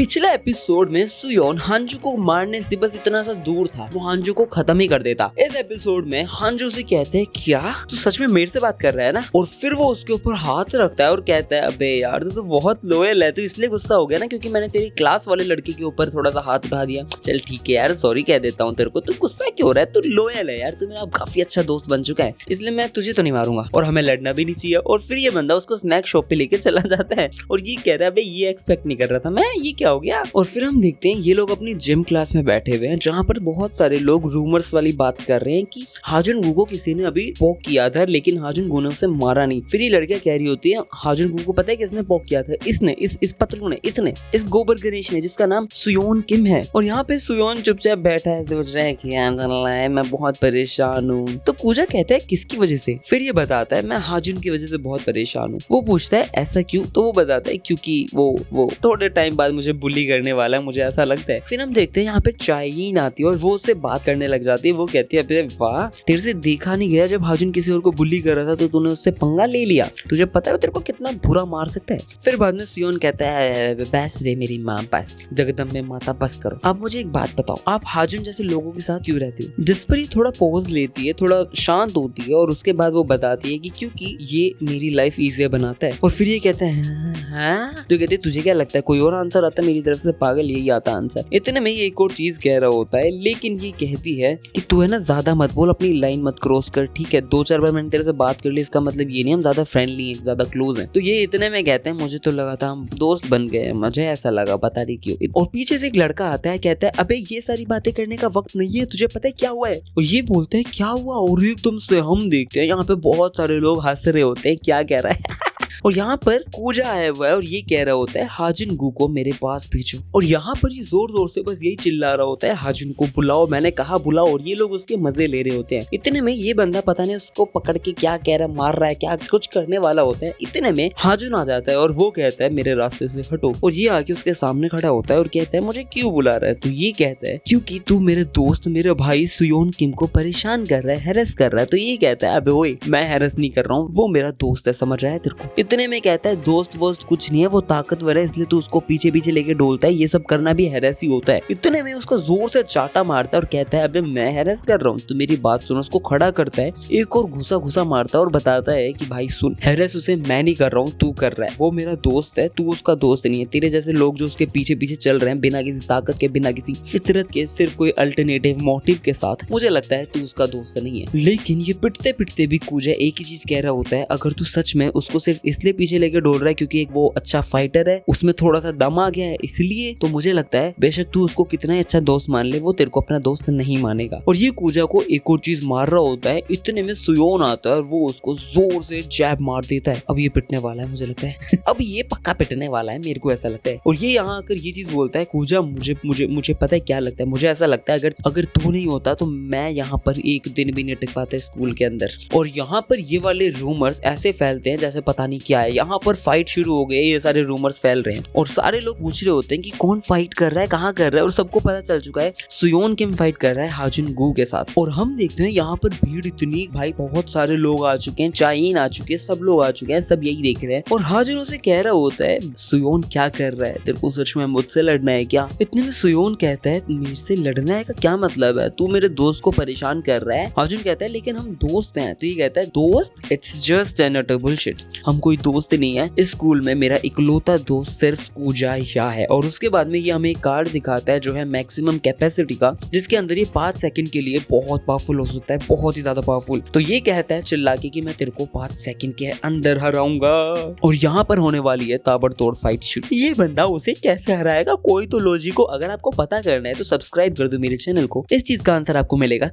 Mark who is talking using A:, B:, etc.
A: पिछले एपिसोड में सुयोन हांजू को मारने से बस इतना सा दूर था, वो हांजू को खत्म ही कर देता। इस एपिसोड में हांजू से कहते हैं, क्या तू सच में मेरे से बात कर रहा है ना? और फिर वो उसके ऊपर हाथ रखता है और कहता है, अबे यार तू तो बहुत लोयल है, तू इसलिए गुस्सा हो गया ना क्योंकि मैंने तेरी क्लास वाले लड़के के ऊपर थोड़ा सा हाथ उठा दिया। चल ठीक है यार, सॉरी कह देता हूँ तेरे को, तू गुस्सा क्यों हो रहा है? तू लोयल है यार, तू मेरा काफी अच्छा दोस्त बन चुका है, इसलिए मैं तुझे तो नहीं मारूंगा और हमें लड़ना भी नहीं चाहिए। और फिर ये बंदा उसको स्नैक शॉप पे लेके चला जाता है और ये कह रहा है, ये एक्सपेक्ट नहीं कर रहा था मैं, ये क्या हो गया? और फिर हम देखते हैं ये लोग अपनी जिम क्लास में बैठे हुए हैं जहाँ पर बहुत सारे लोग रूमर्स वाली बात कर रहे हैं कि हाजुन को किसी ने अभी पॉक किया था लेकिन हाजुन ने उसे मारा नहीं। फिर ये लड़कियां कह रही होती है, हाजुन को पता है किसने पॉक किया था? इसने, इस पतलू ने, इसने, इस गोबर गणेश ने जिसका नाम सुयोन किम है। और यहाँ पे सुयोन चुपचाप बैठा है, सोच रहा है कि मैं बहुत परेशान हूँ। तो पूजा कहता है किसकी वजह से? फिर ये बताता है, मैं हाजुन की वजह से बहुत परेशान हूँ। वो पूछता है ऐसा क्यों? तो वो बताता है क्योंकि वो थोड़े टाइम बाद मुझे बुली करने वाला है, मुझे ऐसा लगता है। फिर हम देखते हैं यहाँ पे चाइनीन आती है और वो उससे बात करने लग जाती है। वो कहती है, वाह तेरे से देखा नहीं गया, जब हाजुन किसी और को बुली कर रहा था तो तूने उससे पंगा ले लिया, तुझे पता है तेरे को कितना बुरा मार सकता है। फिर बाद में सुयोन कहता है, बस रे मेरी माँ, बस जगदम्बे माता बस करो। आप मुझे एक बात बताओ, आप हाजुन जैसे लोगों के साथ क्यों रहते हो? जिस पर ये थोड़ा पॉज लेती है, थोड़ा शांत होती है और उसके बाद वो बताती है कि क्योंकि ये मेरी लाइफ इजियर बनाता है। और फिर ये कहता है, हाँ? तो कहते तुझे क्या लगता है कोई और आंसर आता है मेरी तरफ से? पागल, यही आता आंसर। इतने में ये एक और चीज कह रहा होता है, लेकिन ये कहती है कि तू है ना ज्यादा मत बोल, अपनी लाइन मत क्रॉस कर, ठीक है? 2-4 बार मैंने तेरे से बात कर ली, इसका मतलब ये नहीं हम ज्यादा फ्रेंडली हैं, ज्यादा क्लोज हैं। तो ये इतने में कहते हैं, मुझे तो लगा था हम दोस्त बन गए, मुझे ऐसा लगा, पता नहीं क्यों। और पीछे से एक लड़का आता है, कहता है, अबे ये सारी बातें करने का वक्त नहीं है, तुझे पता है क्या हुआ है? और ये बोलते हैं क्या हुआ? और एकदम से हम देखते हैं यहाँ पे बहुत सारे लोग हंस रहे होते हैं, क्या कह रहा है? और यहाँ पर पूजा आया हुआ है और ये कह रहा होता है, हाजुन को मेरे पास भेजो। और यहाँ पर ये जोर जोर से बस यही चिल्ला रहा होता है, हाजुन को बुलाओ, मैंने कहा बुलाओ। और ये लोग उसके मजे ले रहे होते हैं। इतने में ये बंदा पता नहीं उसको पकड़ के क्या कह रहा है, मार रहा है, क्या कुछ करने वाला होता है। इतने में हाजुन आ जाता है और वो कहता है, मेरे रास्ते से हटो। और ये आके उसके सामने खड़ा होता है और कहता है, मुझे क्यों बुला रहा है? तो ये कहता है, क्योंकि तू मेरे दोस्त, मेरे भाई सुयोन किम को परेशान कर रहा है, हैरेस कर रहा है। तो ये कहता है, अबे ओए मैं हैरेस नहीं कर रहा हूँ, वो मेरा दोस्त है, समझ रहा है तेरे को? इतने में कहता है, दोस्त वोस्त कुछ नहीं है, वो ताकतवर है इसलिए तू उसको पीछे पीछे लेके डोलता है, ये सब करना भी हैरेस ही होता है। इतने में उसको जोर से चाटा मारता है और कहता है, अबे मैं हैरेस कर रहा हूँ? तो मेरी बात सुनो। उसको खड़ा करता है, एक और घुसा मारता है और बताता है कि भाई सुन, हैरेस उसे मैं नहीं कर रहा हूँ, तू कर रहा है, वो मेरा दोस्त है, तू उसका दोस्त नहीं है। तेरे जैसे लोग जो उसके पीछे पीछे चल रहे हैं बिना किसी ताकत के, बिना किसी फितरत के, सिर्फ कोई अल्टरनेटिव मोटिव के साथ, मुझे लगता है तू उसका दोस्त नहीं है। लेकिन ये पिटते पिटते भी कूजा एक ही चीज कह रहा होता है, अगर तू सच में उसको सिर्फ इसलिए पीछे लेके डोल रहा है क्योंकि एक वो अच्छा फाइटर है, उसमें थोड़ा सा दम आ गया है इसलिए, तो मुझे लगता है बेशक तू उसको कितना ही अच्छा दोस्त मान ले, वो तेरे को अपना दोस्त नहीं मानेगा। और ये कूजा को एक और चीज मार रहा होता है। इतने में सुयोन आता है और वो उसको जोर से जैब मार देता है। अब ये पिटने वाला है, मुझे लगता है अब ये पक्का पिटने वाला है, मेरे को ऐसा लगता है। और ये यहाँ आकर ये चीज बोलता है, कूजा मुझे पता है क्या लगता है, मुझे ऐसा लगता है अगर तू नहीं होता तो मैं यहाँ पर एक दिन भी नहीं टिक पाता स्कूल के अंदर। और यहाँ पर ये वाले रूमर्स ऐसे फैलते हैं जैसे पता नहीं क्या है। यहाँ पर फाइट शुरू हो गए, ये सारे रूमर्स फैल रहे हैं और सारे लोग पूछ रहे होते हैं कि कौन फाइट कर रहा है, कहाँ कर रहा है। और सबको पता चल चुका है सुयोन किम फाइट कर रहा है हाजुन के साथ। और हम देखते हैं यहाँ पर भीड़ इतनी, भाई बहुत सारे लोग आ चुके हैं, चाइनीन आ चुके हैं, सब लोग आ चुके हैं, सब यही देख रहे हैं। और हाजुन उसे कह रहा होता है, सुयोन क्या कर रहा है, तेरे को सच में मुझसे लड़ना है क्या? इतने में सुयोन कहता है, मेरे से लड़ना है का क्या मतलब है, तू मेरे दोस्त को परेशान कर रहा है। हाजुन कहता है, लेकिन हम दोस्त हैं। तो ये कहता है, दोस्त? It's just an utter bullshit, हम कोई दोस्त नहीं है, इस स्कूल में मेरा इकलौता दोस्त सिर्फ कूजा या है। और उसके बाद में ये हमें एक कार्ड दिखाता है जो है मैक्सिमम कैपेसिटी का, जिसके अंदर ये 5 सेकंड के लिए बहुत पावरफुल हो सकता है, बहुत ही ज्यादा पावरफुल। तो ये कहता है चिल्ला के कि मैं तेरे को 5 सेकंड के अंदर हराऊंगा। और यहाँ पर होने वाली है ताबड़तोड़ फाइट शुरू। ये बंदा उसे कैसे हराएगा, कोई तो लॉजिक हो। अगर आपको पता करना है तो सब्सक्राइब कर दो मेरे चैनल को, इस चीज का आंसर आपको मिलेगा।